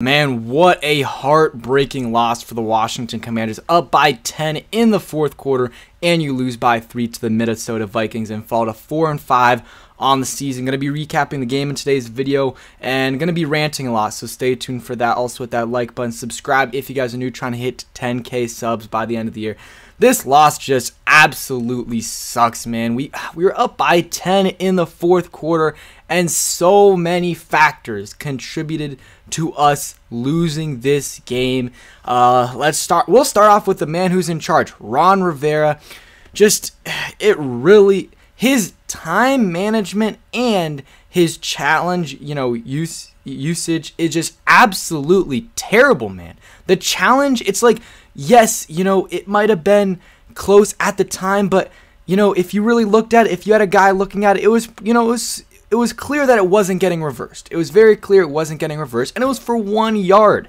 Man, what a heartbreaking loss for the Washington Commanders. Up by 10 in the fourth quarter, and you lose by 3 to the Minnesota Vikings and fall to 4-5 on the season. Going to be recapping the game in today's video and going to be ranting a lot, so stay tuned for that. Also hit that like button, subscribe if you guys are new, trying to hit 10K subs by the end of the year. This loss just absolutely sucks, man. We were up by 10 in the fourth quarter, and so many factors contributed to us losing this game. We'll start off with the man who's in charge, Ron Rivera. His time management and his challenge, usage is just absolutely terrible, man. The challenge, it's like, yes, it might have been close at the time, but if you really looked at it, if you had a guy looking at it, it was clear that it wasn't getting reversed. It was very clear it wasn't getting reversed, and it was for 1 yard.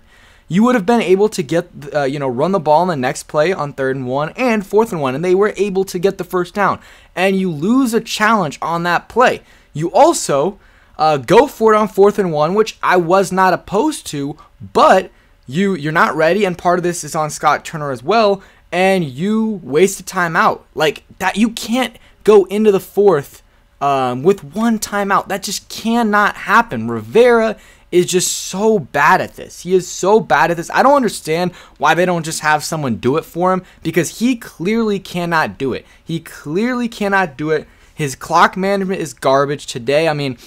You would have been able to get, run the ball on the next play on 3rd and 1 and 4th and 1, and they were able to get the first down. And you lose a challenge on that play. You also go for it on 4th and 1, which I was not opposed to, but you're not ready, and part of this is on Scott Turner as well, and you waste a timeout. Like that, you can't go into the fourth with one timeout. That just cannot happen. Rivera is just so bad at this. He is so bad at this. I don't understand why they don't just have someone do it for him, because he clearly cannot do it. He clearly cannot do it. His clock management is garbage today. I mean,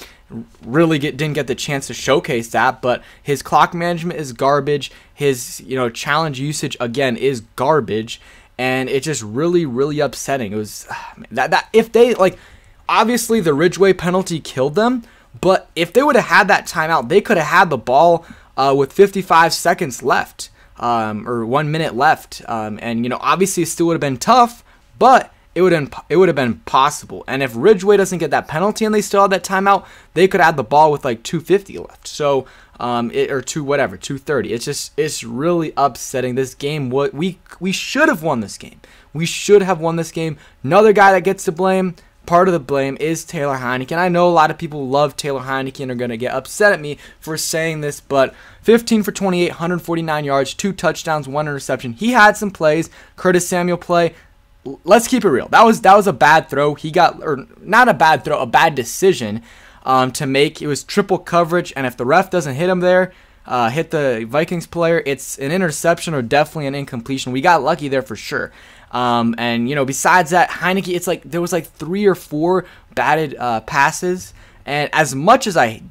really didn't get the chance to showcase that, but his clock management is garbage. His challenge usage again is garbage, and it's just really upsetting. It was that if they obviously the Ridgeway penalty killed them, but if they would have had that timeout, they could have had the ball with 55 seconds left, or 1 minute left, and obviously it still would have been tough, but it would have been possible. And if Ridgeway doesn't get that penalty and they still have that timeout, they could have the ball with like 2:50 left. So or 2:30. It's really upsetting. This game, we should have won this game. We should have won this game. Another guy that gets the blame. Part of the blame is Taylor Heinicke. I know a lot of people love Taylor Heinicke and are going to get upset at me for saying this, but 15 for 28, 149 yards, 2 touchdowns, 1 interception. He had some plays. Curtis Samuel play. Let's keep it real. That was a bad throw. Not a bad throw, a bad decision to make. It was triple coverage, and if the ref doesn't hit him there, hit the Vikings player, it's an interception or definitely an incompletion. We got lucky there for sure. And besides that, Heinicke, it's like there was like 3 or 4 batted passes, and as much as I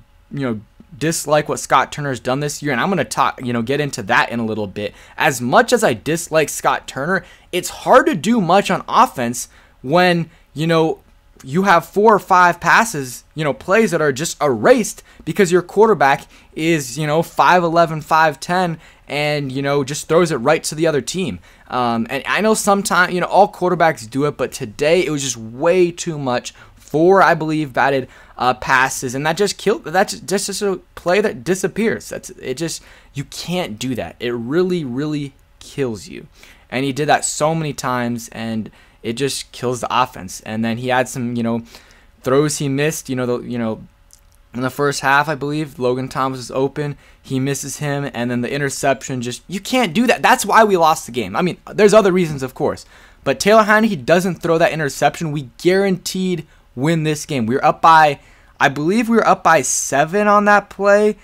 dislike what Scott Turner has done this year, and I'm going to get into that in a little bit. As much as I dislike Scott Turner, it's hard to do much on offense when you have 4 or 5 passes, plays that are just erased because your quarterback is 5'11", 5'10", and just throws it right to the other team. And I know sometimes all quarterbacks do it, but today it was just way too much. 4, I believe, batted passes, and that just killed. That's just a play that disappears. You can't do that. It really kills you. And he did that so many times, and it just kills the offense. And then he had some throws he missed. In the first half, I believe Logan Thomas is open. He misses him, and then the interception. You can't do that. That's why we lost the game. I mean, there's other reasons, of course, but Taylor Heinicke doesn't throw that interception, we guaranteed win this game. I believe we were up by 7 on that play.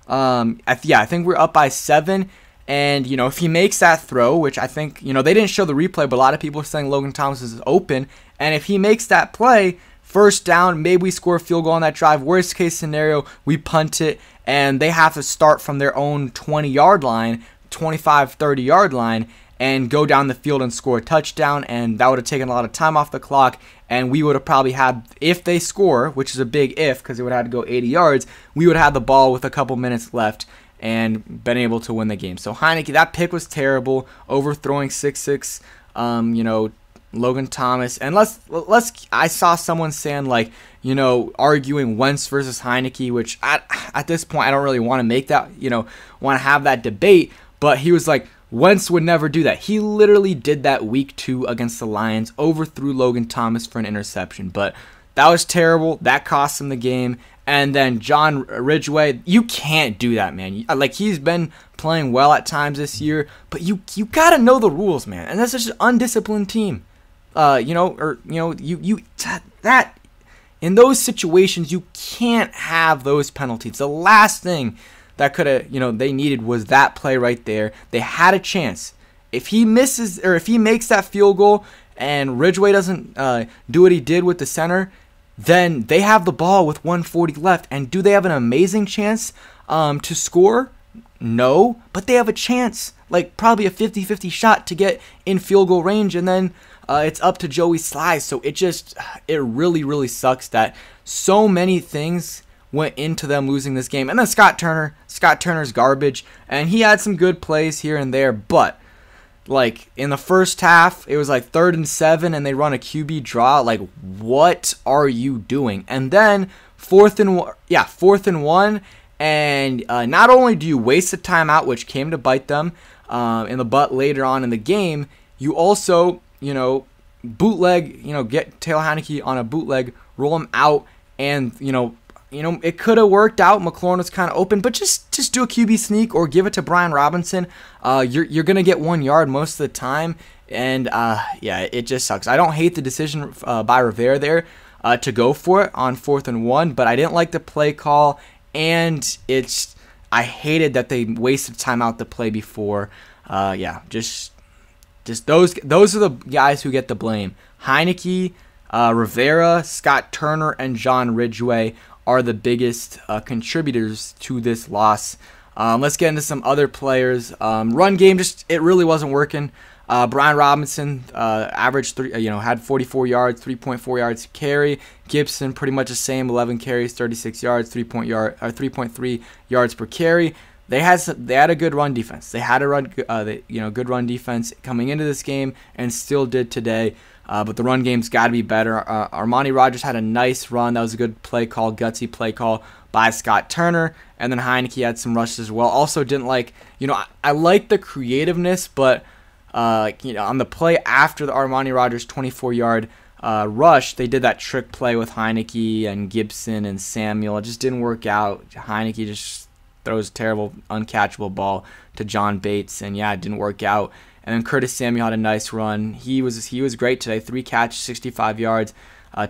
I think we were up by 7. And, if he makes that throw, which I think, they didn't show the replay, but a lot of people are saying Logan Thomas is open. And if he makes that play, first down, maybe we score a field goal on that drive. Worst case scenario, we punt it, and they have to start from their own 20-yard line, 25, 30-yard line, and go down the field and score a touchdown, and that would have taken a lot of time off the clock, and we would have probably had, if they score, which is a big if because they would have had to go 80 yards, we would have had the ball with a couple minutes left and been able to win the game. So Heinicke, that pick was terrible, overthrowing 6'6", Logan Thomas. And I saw someone saying arguing Wentz versus Heinicke, which at this point I don't really want to make that, want to have that debate, but he was like, Wentz would never do that. He literally did that week 2 against the Lions, overthrew Logan Thomas for an interception. But that was terrible. That cost him the game. And then John Ridgway, you can't do that, man. Like, he's been playing well at times this year, but you gotta know the rules, man. And that's just an undisciplined team. That in those situations, you can't have those penalties. The last thing that could have, they needed was that play right there. They had a chance. If he misses, or if he makes that field goal and Ridgway doesn't do what he did with the center, then they have the ball with 1:40 left. And do they have an amazing chance to score? No, but they have a chance, like probably a 50-50 shot to get in field goal range, and then it's up to Joey Slice. So it really, really sucks that so many things went into them losing this game. And then Scott Turner's garbage, and he had some good plays here and there, but like in the first half, it was like 3rd and 7, and they run a QB draw. Like, what are you doing? And then 4th and 1, and not only do you waste a timeout, which came to bite them in the butt later on in the game, you also, bootleg, get Taylor Heineke on a bootleg, roll him out, and it could have worked out. McLaurin was kind of open, but just do a QB sneak or give it to Brian Robinson. You're gonna get 1 yard most of the time, and it just sucks. I don't hate the decision by Rivera there to go for it on 4th and 1, but I didn't like the play call, and I hated that they wasted time out the play before. Just those are the guys who get the blame. Heineke, Rivera, Scott Turner, and John Ridgway are the biggest contributors to this loss. Let's get into some other players. Run game, it really wasn't working. Brian Robinson averaged had 44 yards, 3.4 yards carry. Gibson pretty much the same, 11 carries, 36 yards, 3.3 yards per carry. They had a good run defense. They had a good run defense coming into this game, and still did today. But the run game's got to be better. Armani Rogers had a nice run. That was a good play call, gutsy play call by Scott Turner. And then Heineke had some rushes as well. Also didn't like, I like the creativeness, but, on the play after the Armani Rogers 24-yard rush, they did that trick play with Heineke and Gibson and Samuel. It just didn't work out. Heineke just throws a terrible, uncatchable ball to John Bates, and it didn't work out. And then Curtis Samuel had a nice run. He was great today. 3 catches, 65 yards,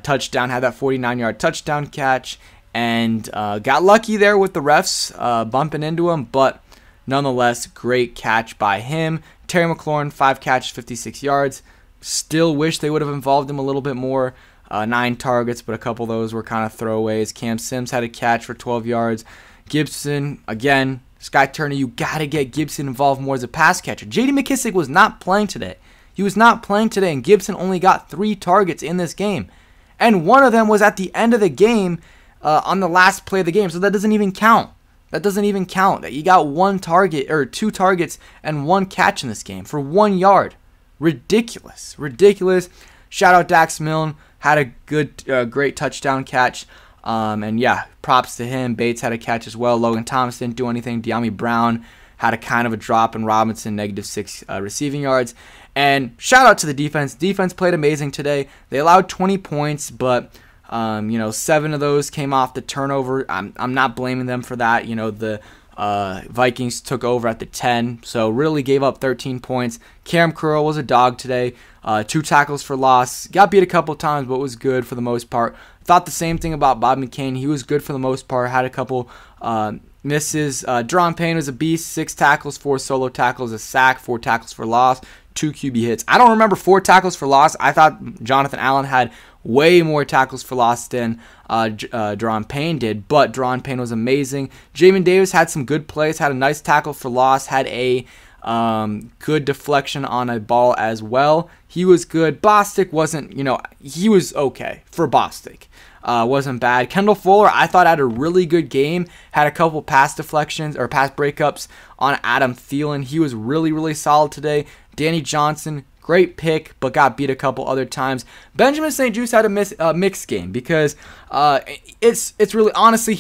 touchdown. Had that 49-yard touchdown catch, and got lucky there with the refs bumping into him. But nonetheless, great catch by him. Terry McLaurin, 5 catches, 56 yards. Still wish they would have involved him a little bit more. 9 targets, but a couple of those were kind of throwaways. Cam Sims had a catch for 12 yards. Gibson, again, Scott Turner, you got to get Gibson involved more as a pass catcher. J.D. McKissic was not playing today. He was not playing today, and Gibson only got 3 targets in this game. And one of them was at the end of the game on the last play of the game, so that doesn't even count. That doesn't even count. That you got 1 target, or 2 targets and 1 catch in this game for 1 yard. Ridiculous. Shout out Dax Milne. Had a great touchdown catch. Props to him. Bates had a catch as well. Logan Thomas didn't do anything. De'Ami Brown had a kind of a drop, and Robinson, -6 receiving yards. And shout out to the defense. Defense played amazing today. They allowed 20 points, but 7 of those came off the turnover. I'm not blaming them for that. The Vikings took over at the 10, so really gave up 13 points. Cam Curl was a dog today. 2 tackles for loss. Got beat a couple times, but was good for the most part. Thought the same thing about Bob McCain. He was good for the most part. Had a couple misses. Deron Payne was a beast. 6 tackles, 4 solo tackles, a sack, 4 tackles for loss, 2 QB hits. I don't remember 4 tackles for loss. I thought Jonathan Allen had way more tackles for loss than Deron Payne did, but Deron Payne was amazing. Jamin Davis had some good plays. Had a nice tackle for loss. Had a good deflection on a ball as well. He was good. Bostic wasn't, he was okay for Bostic. Wasn't bad. Kendall Fuller, I thought, had a really good game. Had a couple pass deflections or pass breakups on Adam Thielen. He was really, really solid today. Danny Johnson, great pick, but got beat a couple other times. Benjamin St. Juste had a mixed game because it's really, honestly,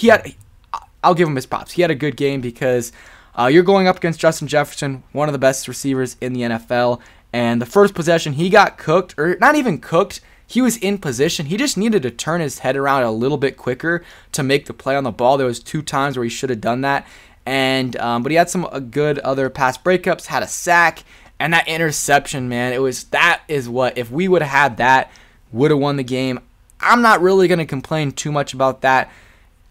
I'll give him his props. He had a good game because you're going up against Justin Jefferson, one of the best receivers in the NFL, and the first possession he got cooked, or not even cooked. he was in position. He just needed to turn his head around a little bit quicker to make the play on the ball. There was 2 times where he should have done that. And but he had some good other pass breakups, had a sack, and that interception, man. That is what, if we would have had that, would have won the game. I'm not really going to complain too much about that.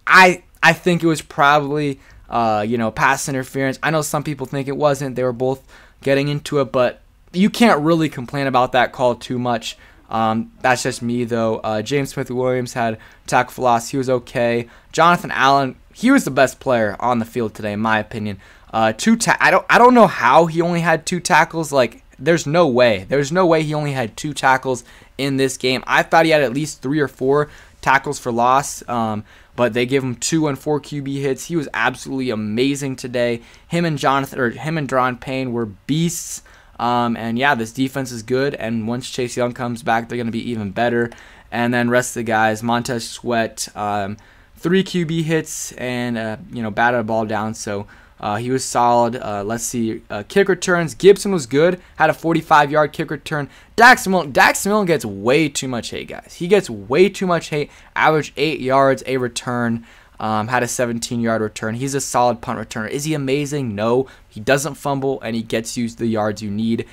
I think it was probably pass interference. I know some people think it wasn't. They were both getting into it, but you can't really complain about that call too much. That's just me, though. James Smith-Williams had tackle for loss. He was okay. Jonathan Allen, he was the best player on the field today, in my opinion. I don't know how he only had 2 tackles. Like, there's no way. There's no way he only had 2 tackles in this game. I thought he had at least 3 or 4 tackles for loss. But they gave him 2 and 4 QB hits. He was absolutely amazing today. Him and Daron Payne were beasts. And yeah, this defense is good. And once Chase Young comes back, they're going to be even better. And then rest of the guys, Montez Sweat, 3 QB hits and batted a ball down. So he was solid. Let's see, kick returns. Gibson was good. Had a 45-yard kick return. Dax Milne gets way too much hate, guys. He gets way too much hate. Averaged 8 yards a return. Had a 17-yard return. He's a solid punt returner. Is he amazing? No. He doesn't fumble, and he gets you the yards you need.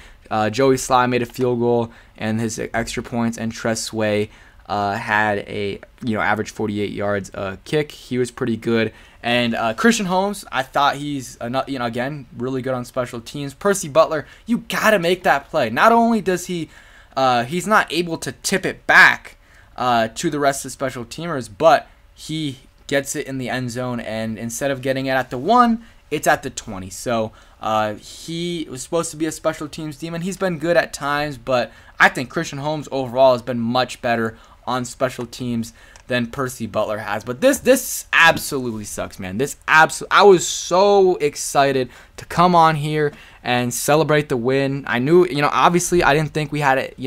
Joey Sly made a field goal and his extra points, and Tress Sway had a average 48 yards kick. He was pretty good. And Christian Holmes, I thought he's again really good on special teams. Percy Butler, you gotta make that play. Not only does he's not able to tip it back to the rest of the special teamers, but he gets it in the end zone, and instead of getting it at the 1, it's at the 20. So he was supposed to be a special teams demon. He's been good at times, but I think Christian Holmes overall has been much better on special teams than Percy Butler has. But this absolutely sucks, man. I was so excited to come on here and celebrate the win. I knew, obviously I didn't think we had it,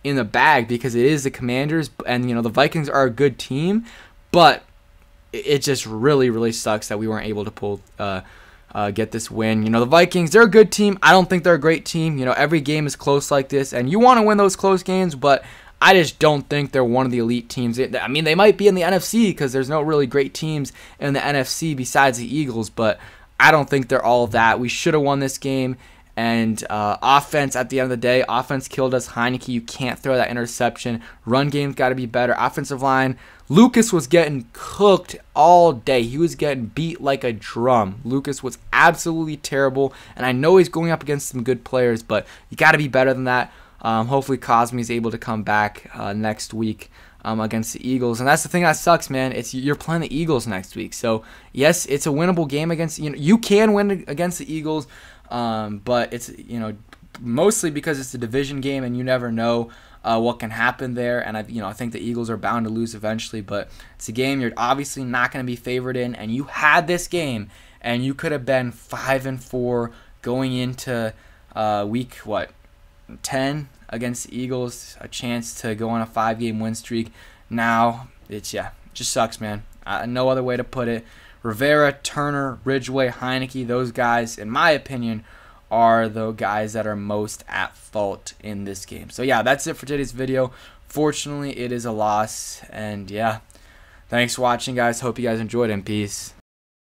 in the bag, because it is the Commanders, and the Vikings are a good team, but it just really, really sucks that we weren't able to get this win. The Vikings, they're a good team. I don't think they're a great team. Every game is close like this, and you want to win those close games, but I just don't think they're one of the elite teams. I mean, they might be in the NFC because there's no really great teams in the NFC besides the Eagles, but I don't think they're all of that. We should have won this game. And offense, at the end of the day, offense killed us. Heineke, you can't throw that interception. Run game's got to be better. Offensive line, Lucas was getting cooked all day. He was getting beat like a drum. Lucas was absolutely terrible, and I know he's going up against some good players, but you got to be better than that. Hopefully Cosme is able to come back next week against the Eagles. And that's the thing that sucks, man. You're playing the Eagles next week. So, yes, it's a winnable game against, you can win against the Eagles, but it's, mostly because it's a division game and you never know what can happen there. And I think the Eagles are bound to lose eventually, but it's a game you're obviously not going to be favored in, and you had this game and you could have been 5-4 going into week 10 against the Eagles, a chance to go on a 5-game win streak. Now it just sucks, man. No other way to put it. Rivera, Turner, Ridgeway, Heineke, those guys, in my opinion, are the guys that are most at fault in this game. So yeah, that's it for today's video. Fortunately, it is a loss, and yeah, thanks for watching, guys. Hope you guys enjoyed, and peace.